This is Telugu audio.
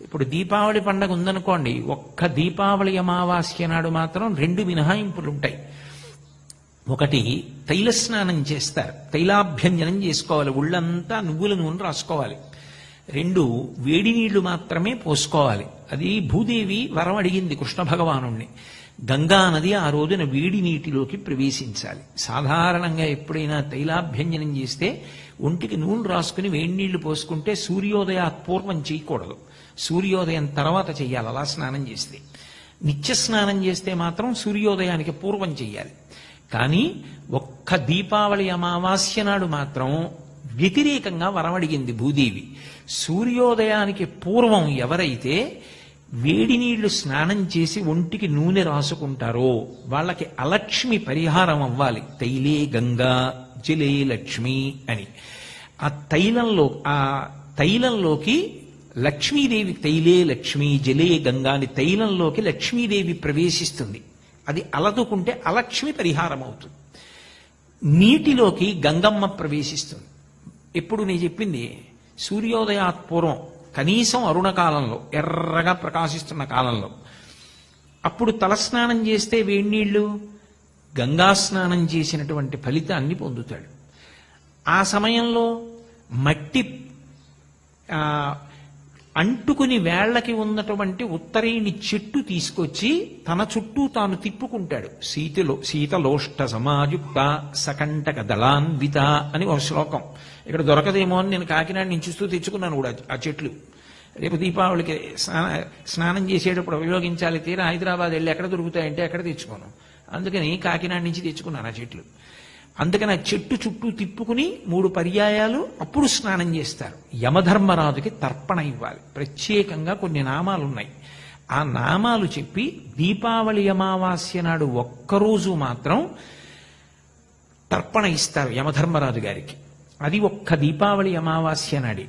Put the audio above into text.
ఇప్పుడు దీపావళి పండగ ఉందనుకోండి, ఒక్క దీపావళి అమావాస్య నాడు మాత్రం 2 మినహాయింపులు ఉంటాయి. ఒకటి, తైల స్నానం చేస్తారు, తైలాభ్యంజనం చేసుకోవాలి, ఒళ్ళంతా నువ్వుల నూనె రాసుకోవాలి. 2, వేడి నీళ్లు మాత్రమే పోసుకోవాలి. అది భూదేవి వరం అడిగింది కృష్ణ భగవానుణ్ణి. గంగా నది ఆ రోజున వేడి నీటిలోకి ప్రవేశించాలి. సాధారణంగా ఎప్పుడైనా తైలాభ్యంజనం చేస్తే ఒంటికి నూనె రాసుకుని వేడి నీళ్లు పోసుకుంటే సూర్యోదయాత్పూర్వం చేయకూడదు, సూర్యోదయం తర్వాత చెయ్యాలి. అలా స్నానం చేస్తే, నిత్య స్నానం చేస్తే మాత్రం సూర్యోదయానికి పూర్వం చెయ్యాలి. కానీ ఒక్క దీపావళి అమావాస్య నాడు మాత్రం వ్యతిరేకంగా వరమడిగింది భూదేవి. సూర్యోదయానికి పూర్వం ఎవరైతే వేడి నీళ్లు స్నానం చేసి ఒంటికి నూనె రాసుకుంటారో వాళ్ళకి అలక్ష్మి పరిహారం అవ్వాలి. తైలే గంగా జలే లక్ష్మి అని. ఆ తైలంలోకి లక్ష్మీదేవి, తైలే లక్ష్మి జలే గంగా అని తైలంలోకి లక్ష్మీదేవి ప్రవేశిస్తుంది. అది అలదుకుంటే అలక్ష్మి పరిహారం అవుతుంది. నీటిలోకి గంగమ్మ ప్రవేశిస్తుంది. ఎప్పుడు నేను చెప్పింది సూర్యోదయాత్పూర్వం, కనీసం అరుణ కాలంలో, ఎర్రగా ప్రకాశిస్తున్న కాలంలో. అప్పుడు తలస్నానం చేస్తే వేడినీళ్లు గంగా స్నానం చేసినటువంటి ఫలితాన్ని పొందుతాడు. ఆ సమయంలో మట్టి అంటుకుని వేళ్లకి ఉన్నటువంటి ఉత్తరేణి చెట్టు తీసుకొచ్చి తన చుట్టూ తాను తిప్పుకుంటాడు. శీతలోష్ట సమాయుక్త సకంటక దళాన్విత అని ఒక శ్లోకం. ఇక్కడ దొరకదేమో అని నేను కాకినాడ నుంచి చూస్తూ తెచ్చుకున్నాను కూడా ఆ చెట్లు. రేపు దీపావళికి స్నానం చేసేటప్పుడు ఉపయోగించాలి. తీరా హైదరాబాద్ వెళ్ళి ఎక్కడ దొరుకుతాయంటే ఎక్కడ తెచ్చుకోను. అందుకని కాకినాడ నుంచి తెచ్చుకున్నాను ఆ చెట్లు. అందుకని ఆ చెట్టు చుట్టూ తిప్పుకుని 3 పర్యాయాలు అప్పుడు స్నానం చేస్తారు. యమధర్మరాజుకి తర్పణ ఇవ్వాలి. ప్రత్యేకంగా కొన్ని నామాలున్నాయి. ఆ నామాలు చెప్పి దీపావళి అమావాస్య నాడు ఒక్కరోజు మాత్రం తర్పణ ఇస్తారు యమధర్మరాజు గారికి. అది ఒక్క దీపావళి అమావాస్య నాడే.